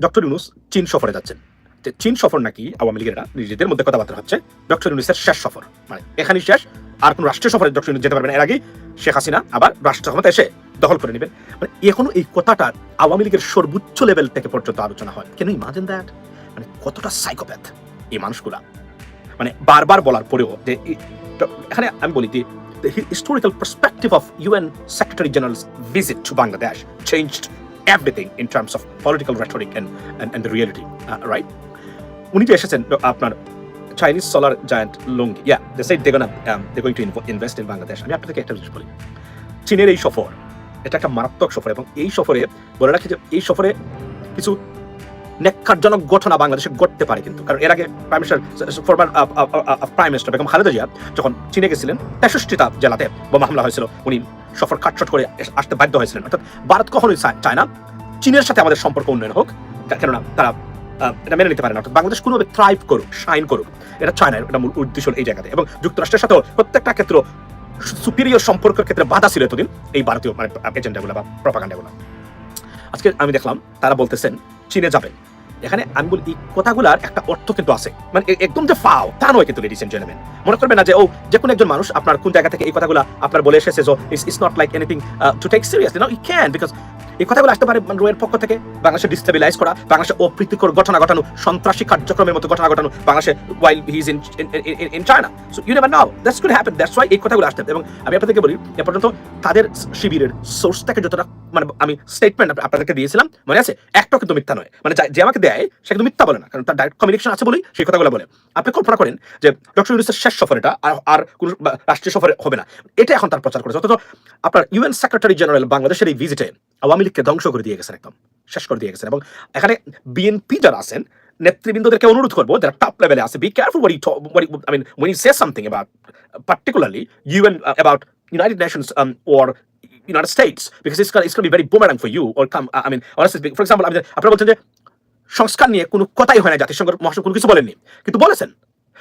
Doctor Yunus চীন সফরে যাচ্ছেন। চীন সফর নাকি আওয়ামী লীগেরা নিজেদের মধ্যে কথাবার্তা হচ্ছে ডক্টর ইউনূসের শেষ সফর, মানে এখানেই শেষ, আর কোন রাষ্ট্রীয় সফরে ডক্টর ইউনূস যেতে পারবেন। এর আগেই শেখ হাসিনা আবার রাষ্ট্র ক্ষমতা এসে দখল করে নেবেন। মানে এখনো এই কথাটা আওয়ামী লীগের সর্বোচ্চ লেভেল থেকে পর্যন্ত আলোচনা হয়। কেন ইমাজিন দ্যাট? মানে কতটা সাইকোপ্যাথ এই মানুষগুলা, মানে বারবার বলার পরেও যে এখানে আমি বলি যে the historical perspective of UN Secretary General's visit to Bangladesh changed everything in terms of political rhetoric and the reality, right? উনি যে এসেছেন আপনার Chinese solar giant lungi, they said they're going to invest in Bangladesh. আমি আপনাদেরকে একটা জিনিস বলি, চীনের এই সফর এটা একটা মারাত্মক সফর, এবং এই সফরে বলে রাখি যে এই সফরে কিছু ন্যাক্কারজনক ঘটনা বাংলাদেশে ঘটতে পারে কিন্তু, কারণ এর আগে প্রাইম মিনিস্টার বেগম খালেদা জিয়া যখন চীনে গেছিলেন 63টা জেলাতে বোমা হামলা হয়েছিল, উনি সফর কাটছট করে আসতে বাধ্য হয়েছিলেন। অর্থাৎ ভারত কখনোই চায় না চীনের সাথে আমাদের সম্পর্ক উন্নয়ন হোক, কেননা তারা এটা মেনে নিতে পারে না। অর্থাৎ বাংলাদেশ কোনোভাবে থ্রাইভ করুক, শাইন করুক, এটা চায় না। এটা মূল উদ্দেশ্য এই জায়গাতে। এবং যুক্তরাষ্ট্রের সাথেও প্রত্যেকটা ক্ষেত্র সুপিরিয়র সম্পর্কের ক্ষেত্রে বাধা ছিল এতদিন এই ভারতীয় মানে এজেন্ডাগুলো বা প্রপাগান্ডাগুলো। আজকে আমি দেখলাম তারা বলতেছেন চীনে যাবেন। এখানে আমি বলি এই কথাগুলার একটা অর্থ কিন্তু আছে, মানে একদম যে ফাও তা নয় কিন্তু, লেডিস এন্ড জেন্টলম্যান। মনে করবেন না যে যে কোনো একজন মানুষ আপনার কোন জায়গা থেকে এই কথাগুলো আপনার বলে এসেছে, so it's not like anything to take seriously. Now you can, because এই কথাগুলো আসতে পারে রোয়ের পক্ষ থেকে বাংলাদেশে ডিস্টেবিলাইজ করা, বাংলাদেশে অপ্রীতিকর ঘটনা ঘটানো, সন্ত্রাসী কার্যক্রমের মতো ঘটনা ঘটানো বাংলাদেশে while he is in China. So you never know, that's could happen. That's why এই কথাগুলো আসতে। এবং আমি আপনাদেরকে বলি এ পর্যন্ত তাদের শিবিরের সোর্স থেকে যতটা মানে আমি স্টেটমেন্ট আপনাদেরকে দিয়েছিলাম মনে আছে, একটাও কিন্তু মিথ্যা নয়। মানে যে আমাকে দেয় সে কিন্তু মিথ্যা বলে না, কারণ তার ডাইরেক্ট কমিউনিকেশন আছে বলেই সেই কথাগুলো বলে। আপনি কল্পনা করেন যে ডক্টর ইউনূসের শেষ সফর এটা আর কোন রাষ্ট্রীয় সফরে হবে না, এটা এখন তার প্রচার করেছে। অথচ আপনার ইউএন সেক্রেটারি জেনারেল বাংলাদেশের এই ভিজিটে আওয়ামী লীগকে ধ্বংস করে দিয়ে গেছেন, একদম শেষ করে দিয়ে গেছেন। এবং এখানে বিএনপি যারা আছেন নেতৃবৃন্দদেরকে অনুরোধ করবো যারা টপ লেভেলে আছে, be careful I mean when you say something about particularly UN about United Nations or United States, because it's going to be very boomerang for you or come I mean honestly for example আপনারা বলছেন যে সংস্কার নিয়ে কোনো কথাই হয় না, জাতিসংঘের মহাসচিব কোনো কিছু বলেননি, কিন্তু বলেছেন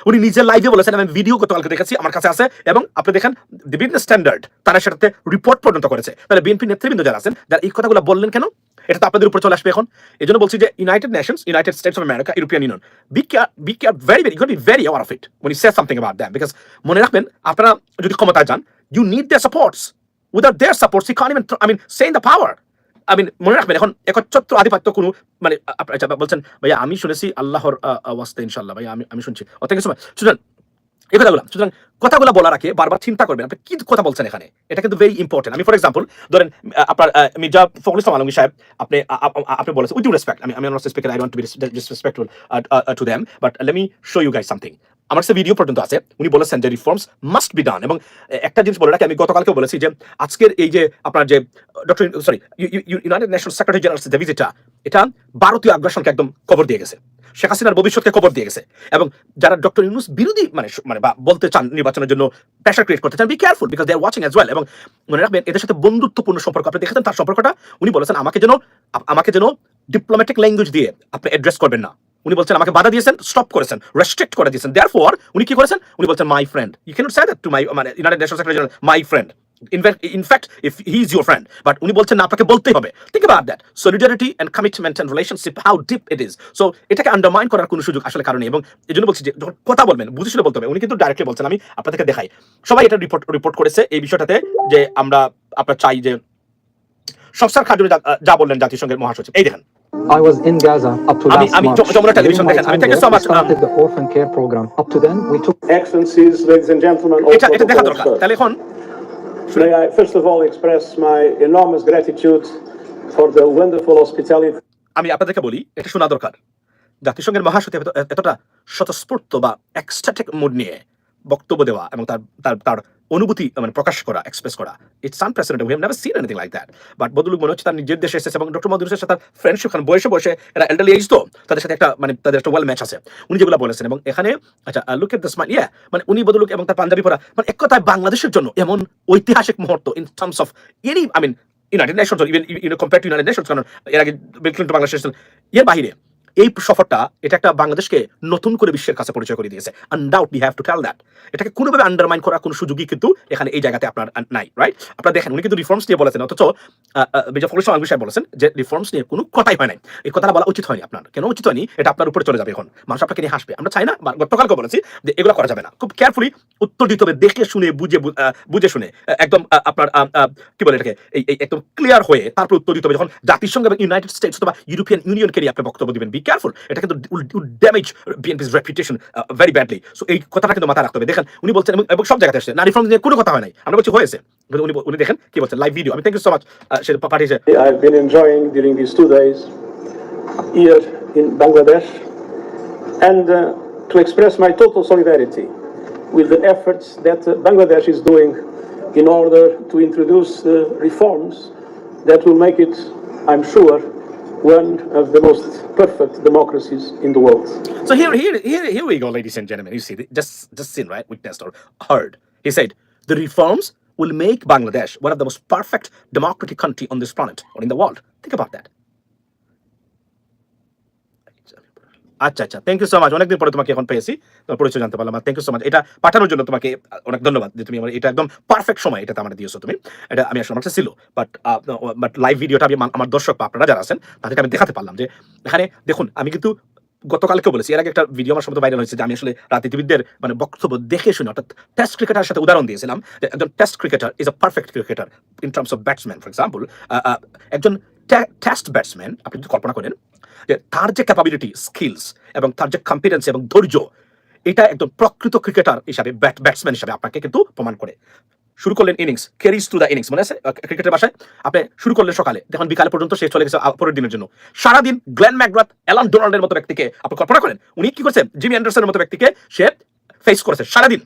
উনি নিজের লাইভে বলেছেন। আমি ভিডিও গতকালকে দেখেছি, আমার কাছে আছে, এবং আপনি দেখেন দি বিজনেস স্ট্যান্ডার্ড তারা সেটাতে রিপোর্ট পর্যন্ত করেছে। তাহলে বিএনপি নেতৃবৃন্দ যারা আছেন যারা এই কথাগুলো বললেন কেন, এটা তো আপনাদের উপর চলে আসবে এখন। এই জন্য বলছি যে United Nations, United States of America, European Union, be care very very you very aware of it when you say something about them, because মনে রাখবেন আপনারা যদি ক্ষমতায় যান you need their supports. Without their supports you can't even say in the power. মনে রাখবেন এখন একচ্ছত্র আধিপত্য কোনো মানে বলছেন ভাইয়া আমি শুনেছি আল্লাহর ওয়াস্তে ইনশাআল্লাহ, ভাইয়া আমি শুনছি অনেক সময় শুনেন এই কথাগুলো। সুতরাং কথাগুলো বলার আগে বারবার চিন্তা করবেন আপনি কি কথা বলছেন এখানে, এটা কিন্তু ভেরি ইম্পর্টেন্ট। আমি ফর এক্সাম্পল ধরেন আপনার মির্জা ফখরুল ইসলাম আলমগীর সাহেব আপনি বলেছেন উইথ ডিউ রেসপেক্ট, আমি not speaker, I want to be disrespectful to them, but let me show you guys something. আমার কাছে ভিডিও পর্যন্ত আছে, উনি বলেছেন যে রিফর্মস মাস্ট বি ডান। এবং একটা জিনিস বলে রাখি, আমি গতকালকেও বলেছি যে আজকের এই যে আপনার যে doctor United Nations secretary general যে ভিজিটটা, এটা ভারতীয় আগ্রাসনকে একদম কবর দিয়ে গেছে, শেখ হাসিনার ভবিষ্যৎকে কবর দিয়ে গেছে। এবং যারা ডক্টর ইউনূস বিরোধী মানে বা বলতে চান নির্বাচনের জন্য প্রেশার ক্রিয়েট করতে চান, be careful because they are watching as well. এবং মনে রাখবেন এদের সাথে বন্ধুত্বপূর্ণ সম্পর্ক, আপনি দেখেছেন তার সম্পর্কটা। উনি বলেছেন আমাকে যেন ডিপ্লোম্যাটিক ল্যাঙ্গুয়েজ দিয়ে আপনি অ্যাড্রেস করবেন না। উনি বলছেন আমাকে বাধা দিয়েছেন, স্টপ করেছেন, রেস্ট্রিক্ট করে দিয়েছেন। দেয়ারফর উনি কি করেছেন, উনি বলছেন my friend, you cannot say that to my মানে United Nations secretary general my friend. In fact, if he is your friend, but উনি বলছেন না আপনাকে বলতেই হবে। Think about that. Solidarity and commitment and relationship, how deep it is. So এটাকে undermine করার কোনো সুযোগ আসলে কারণে। এবং এই জন্য বলছি যে যখন কথা বলবেন বুঝে শুনে বলতে হবে। উনি কিন্তু ডাইরেক্টলি বলছেন, আমি আপনাদেরকে দেখাই, সবাই এটা রিপোর্ট করেছে এই বিষয়টাতে যে আমরা আপনার চাই যে সংস্কার কার্যে যা বললেন জাতিসংঘের মহাসচিব। এই দেখেন I was in Gaza up to last March. Television During my দেখেন, time thank you so there, we much. started the orphan care program. Up to then, we took Excellencies, ladies and gentlemen, all এটা দেখা protocols দরকার। first. তাহলে এখন May I first of all express my enormous gratitude for the wonderful hospitality. আমি আপনাদেরকে বলি এটা শোনা দরকার। জাতিসংঘের মহাসচিব এতটা স্বতঃস্ফূর্ত বা এক্সট্যাটিক মুড নিয়ে বক্তব্য দেওয়া এবং তার অনুভূতি মানে প্রকাশ করা, এক্সপ্রেস করা, it's unprecedented. We have never seen anything like that. But বদলুক মনে হচ্ছে তার নিজের দেশে এসেছে, এবং ডক্টর মোহাম্মদ ইউনূসের সাথে তার ফ্রেন্ডশিপ, খান বয়সে এরা এল্ডারলি এজ, তো তাদের সাথে একটা মানে তাদের একটা ওয়েল ম্যাচ আছে। উনি যেগুলো বলেছেন, এবং এখানে আচ্ছা লুক এট দ্য স্মাইল, মানে উনি বদলুক এবং তার পাঞ্জাবি পরা, মানে এক কথায় বাংলাদেশের জন্য এমন ঐতিহাসিক মুহূর্ত in terms of any United Nations, even compare to United Nations, কারণ এর আগে বিল ক্লিন্টন বাংলাদেশ এর বাইরে এই সফরটা এটা একটা বাংলাদেশকে নতুন করে বিশ্বের কাছে পরিচয় করে দিয়েছে, undoubtedly have to tell that. এটাকে কোনোভাবে আন্ডারমাইন করার কোনো সুযোগই কিন্তু এখানে এই জায়গাতে আপনার নাই, রাইট? আপনারা দেখেন উনি কিন্তু রিফর্মস নিয়ে বলেছেন, অথচ মির্জা ফখরুল ইসলাম আলমগীর সাহেব বলেছেন যে রিফর্মস নিয়ে কোনো কথাই হয় নাই। এই কথাটা বলা উচিত হয়নি আপনার। কেন উচিত হয়নি? এটা আপনার উপরে চলে যাবে, এখন মানুষ আপনাকে নিয়ে হাসবে। আমরা চাই না, গতকালকে বলেছি যে এগুলো করা যাবে না, খুব কেয়ারফুলি উত্তর দিতে হবে, দেখে শুনে বুঝে শুনে একদম আপনার কি বলে এটাকে এই একদম ক্লিয়ার হয়ে তারপর উত্তর দিতে হবে। যখন জাতিসংঘ এবং ইউনাইটেড স্টেটস অথবা ইউরোপিয়ান ইউনিয়নকে নিয়ে আপনি বক্তব্য দিবেন, বি কেয়ারফুল, এটা কিন্তু ড্যামেজ বিএনপি's reputation very badly. সো এই কথাটা কিন্তু মাথায় রাখতে হবে। দেখেন উনি বলছেন এবং সব জায়গাতে আসছে না, রিফর্ম নিয়ে কোনো কথা হয় নাই, আমরা বলছি হয়েছে। উনি দেখেন কি বলছেন, লাইভ ভিডিও। আমি থ্যাংক ইউ সো মাচ, সে পাঠিয়েছে। I've been enjoying during these 2 days here in Bangladesh, and to express my total solidarity with the efforts that Bangladesh is doing in order to introduce reforms that will make it, I'm sure, one of the most perfect democracies in the world. So here we go, ladies and gentlemen. You see, just seen, right? Witnessed or heard. He said the reforms will make Bangladesh one of the most perfect democratic country on this planet or in the world. Think about that. আচ্ছা আচ্ছা, thank you so much. অনেকদিন পরে তোমাকে এখন পেয়েছি, তোমার পরিচয় জানতে পারলাম। Thank you so much. এটা পাঠানোর জন্য তোমাকে অনেক ধন্যবাদ যে তুমি আমার এটা একদম পারফেক্ট সময় এটা আমার দিয়েছো তুমি। এটা আমি আসলে আমার কাছে ছিল, বাট লাইভ ভিডিওটা আমি আমার দর্শক বা আপনারা যারা আছেন তাদেরকে আমি দেখাতে পারলাম যে এখানে দেখুন, আমি কিন্তু গতকালকে বলেছি, এর আগে একটা ভিডিও আমার সম্ভবত ভাইরাল হয়েছে যে আমি আসলে রাজনীতিবিদদের মানে বক্তব্য দেখে শুনে, অর্থাৎ টেস্ট ক্রিকেটারের সাথে উদাহরণ দিয়েছিলাম যে একজন test cricketer is a perfect cricketer in terms of batsman. For example, একজন টেস্ট ব্যাটসম্যান আপনি যদি কল্পনা করেন যে তার যে ক্যাপাবিলিটি, স্কিলস এবং তার যে কম্পিটেন্স এবং ধৈর্য, এটা একদম প্রকৃত ক্রিকেটার হিসাবে ব্যাটসম্যান হিসাবে আপনাকে কিন্তু প্রমাণ করে। শুরু করলেন innings, carries to the innings, মনে আছে ক্রিকেটের ভাষায়? আপনি শুরু করলেন সকালে, দেখুন বিকাল পর্যন্ত শেষ চলে গেছে পরের দিনের জন্য। সারাদিন গ্লেন ম্যাকগ্রাথ, অ্যালান ডোনাল্ডের মতো ব্যক্তিকে আপনি কল্পনা করেন, উনি কি করছেন? জিমি অ্যান্ডারসনের মতো ব্যক্তিকে সে ফেস করেছে সারাদিন,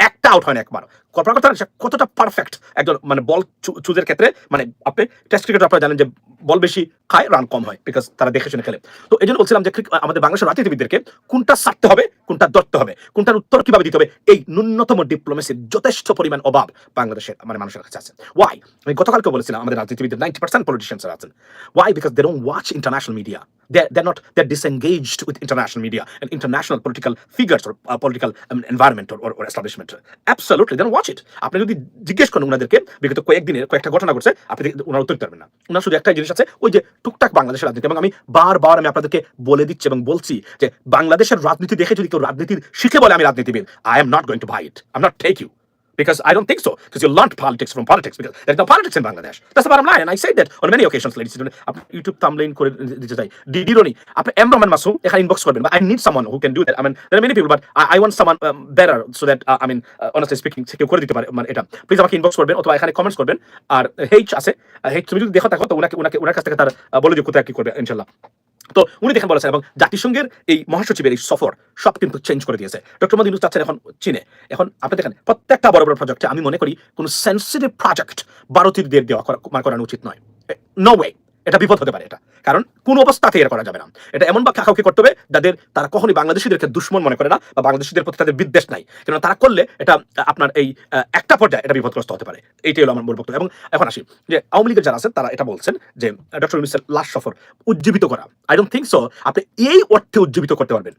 একটা আউট হয় না একবার। কল্পনা করতে পারেন কতটা পারফেক্ট একজন মানে বল চুজের ক্ষেত্রে। মানে আপনি টেস্ট ক্রিকেট আপনারা জানেন যে বল বেশি খায়, রান কম হয়, বিকজ তারা দেখে শুনে খেলে। তো এই জন্য বলছিলাম যে আমাদের বাংলাদেশের রাজনীতিবিদদেরকে কোনটা ছাড়তে হবে, কোনটা ধরতে হবে, কোনটার উত্তর কিভাবে দিতে হবে, এই ন্যূনতম ডিপ্লোমেসির যথেষ্ট পরিমাণ অভাব বাংলাদেশের মানে মানুষের কাছে আছে। ওয়াই? আমি গতকালকে বলেছিলাম আমাদের রাজনীতিবিদদের 90% পলিটিশিয়ানস আছেন। Why? Because they don't watch international media. They're disengaged with international media and international political figures or political environment or establishment. Absolutely, they don't watch it. আপনি যদি জিজ্ঞেস করেন ওনাদেরকে বিগত কয়েকদিনের কয়েকটা ঘটনা ঘটছে, আপনি ওনার উত্তর দিতে পারবেন না। ওনার শুধু একটা জিনিস আছে, ওই যে টুকটাক বাংলাদেশের রাজনীতি। এবং আমি বারবার আমি আপনাদেরকে বলে দিচ্ছি এবং বলছি যে বাংলাদেশের রাজনীতি দেখে যদি কেউ রাজনীতি শিখে বলে আমি রাজনীতিবিদ, I am not going to buy it. I'm not take you. Because I don't think so. Because you learned politics from politics. Because there's no politics in Bangladesh. That's the bottom line. And I say that on many occasions, ladies and gentlemen. YouTube thumbnail করে দিতে চাই। ডিডিরনি আপনি M Rahman Masum এখানে inbox করবেন। But I need someone who can do that. I mean, there are many people, but I want someone better so that I mean, honestly speaking, কেউ করে দিতে পারে মানে এটা। প্লিজ আমাকে ইনবক্স করবেন অথবা এখানে কমেন্টস করবেন। আর হেইচ আছে, হেইচ তুমি যদি দেখো তো ওনার কাছ থেকে তার বলে দিও কোথায় কি করবে ইনশাআল্লাহ। তো উনি দেখেন বলেছেন, এবং জাতিসংঘের এই মহাসচিবের এই সফর সব কিন্তু চেঞ্জ করে দিয়েছে। ডক্টর মোহাম্মদ ইউনূস যাচ্ছেন এখন চীনে। এখন আপনি দেখেন প্রত্যেকটা বড় বড় প্রজেক্টে আমি মনে করি কোনো সেন্সিটিভ প্রজেক্ট ভারতীয়দের দেওয়া করানো উচিত নয়। নো ওয়ে, এটা বিপদ হতে পারে এটা, কারণ কোন অবস্থাতে এটা করা যাবে না। এটা এমন বা কাউকে করতে হবে যাদের তারা কখনোই বাংলাদেশিদেরকে দুশ্মন মনে করে না বা বাংলাদেশিদের প্রতি তাদের বিদ্বেষ নাই, কেন তারা করলে এটা আপনার এই একটা পর্যায়ে এটা বিপদগ্রস্ত হতে পারে। এইটাই হলো আমার মূল বক্তব্য। এবং এখন আসি যে আওয়ামী লীগের যারা আছেন তারা এটা বলছেন যে ডক্টর ইউনূসের লাস্ট সফর উজ্জীবিত করা। আই ডোন্ট থিঙ্ক সো আপনি এই অর্থে উজ্জীবিত করতে পারবেন,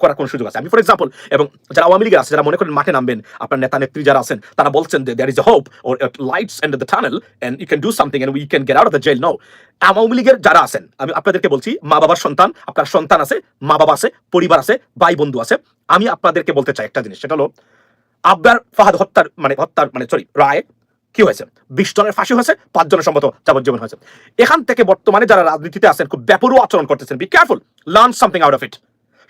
করার কোন সুযোগ আছে? আমি ফর এক্সাম্পল, এবং যারা আওয়ামী লীগের আছে যারা মনে করেন মাঠে নামবেন, আপনার নেতা নেত্রী যারা আছেন তারা বলছেন যে there is a hope or lights end the tunnel and you can do something and we can get out of the jail. No, Awami লীগের যারা আছেন আমি আপনাদেরকে বলছি, মা বাবার সন্তান, আপনার সন্তান আছে, মা বাবা আছে, পরিবার আছে, ভাই বন্ধু আছে। আমি আপনাদেরকে বলতে চাই একটা জিনিস, সেটা হলো আবরার ফাহাদ হত্যার রায় কি হয়েছে? 20 জনের ফাঁসি হয়েছে, 5 জনের সম্ভবত যাবজ্জীবন হয়েছে। এখান থেকে বর্তমানে যারা রাজনীতিতে আছেন খুব বেপরোয়া আচরণ করতেছেন, be careful, learn something out of it.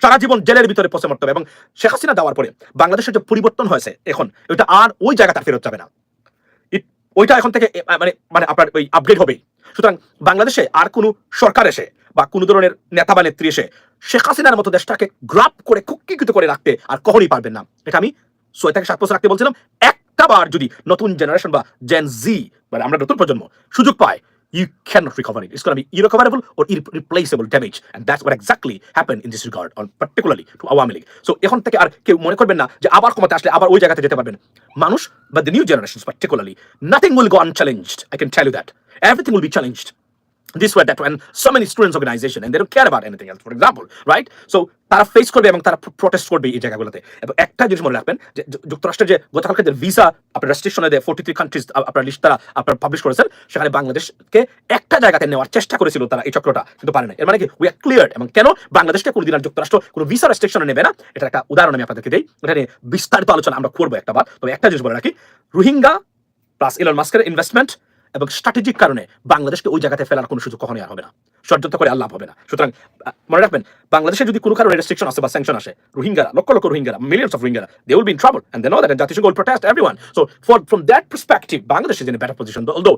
সারা জীবন জেলের ভিতরে পচে মরতে হবে। এবং শেখ হাসিনা দেওয়ার পরে বাংলাদেশের যে পরিবর্তন হয়েছে এখন, ওইটা আর ওই জায়গাটা ফেরত যাবে না। ওইটা এখন থেকে মানে আপনার ওই আপগ্রেড হবেই। সুতরাং বাংলাদেশে আর কোনো সরকার এসে বা কোনো ধরনের নেতা বা নেত্রী এসে শেখ হাসিনার মতো দেশটাকে গ্রাপ করে কুক্ষিকৃত করে রাখতে আর কখনোই পারবেন না। এটা আমি 6 থেকে 7 বছর রাখতে বলছিলাম। একটা বার যদি নতুন জেনারেশন বা জেন জি মানে আমরা নতুন প্রজন্ম সুযোগ পায়, you cannot recover it. It's going to be irrecoverable or irreplaceable damage, and that's what exactly happened in this regard, on particularly to Awami League. So এখন থেকে আর কেউ মনে করবেন না যে আবার ক্ষমতা আসলে আবার ওই জায়গাতে যেতে পারবেন মানুষ, but the new generations particularly, nothing will go unchallenged. I can tell you that everything will be challenged. this way, that way, and so many students organization, and they don't care about anything else, for example, right? So তারা face করবে এবং তারা protest করবে এই জায়গাগুলোতে। এবং একটা জিনিস মনে রাখবেন যে যুক্তরাষ্ট্রের যে গতকালকে যে ভিসা আপনার রেস্ট্রিকশনে দেয় 43 কান্ট্রিজ আপনার লিস্ট তারা আপনার পাবলিশ করেছেন, সেখানে বাংলাদেশকে একটা জায়গাতে নেওয়ার চেষ্টা করেছিল তারা, এই চক্রটা কিন্তু পারে না। এর মানে কি উই আর ক্লিয়ার, এবং কেন বাংলাদেশকে কোনোদিন আর যুক্তরাষ্ট্র কোনো ভিসা রেস্ট্রিকশনে নেবে না, এটা একটা উদাহরণ আমি আপনাদেরকে দিই। এটা নিয়ে বিস্তারিত আলোচনা আমরা করবো একটা বার। তবে একটা জিনিস বলে রাখি, রোহিঙ্গা প্লাস ইলন মাস্কের ইনভেস্টমেন্ট এবং স্ট্র্যাটেজিক কারণে বাংলাদেশকে ওই জায়গাতে ফেলার কোনো সুযোগ কখনোই আর হবে না, ষড়যন্ত্র করে আর লাভ হবে না। সুতরাং মনে রাখবেন, বাংলাদেশে যদি কোনো কারণে রেস্ট্রিকশন আসে বা স্যাংশন আসে, রোহিঙ্গারা, লক্ষ লক্ষ রোহিঙ্গারা, মিলিয়ন্স অফ রোহিঙ্গারা, they will be in trouble and they know that, and জাতিসংঘ will protest everyone. So from that perspective, Bangladesh is in a better position, although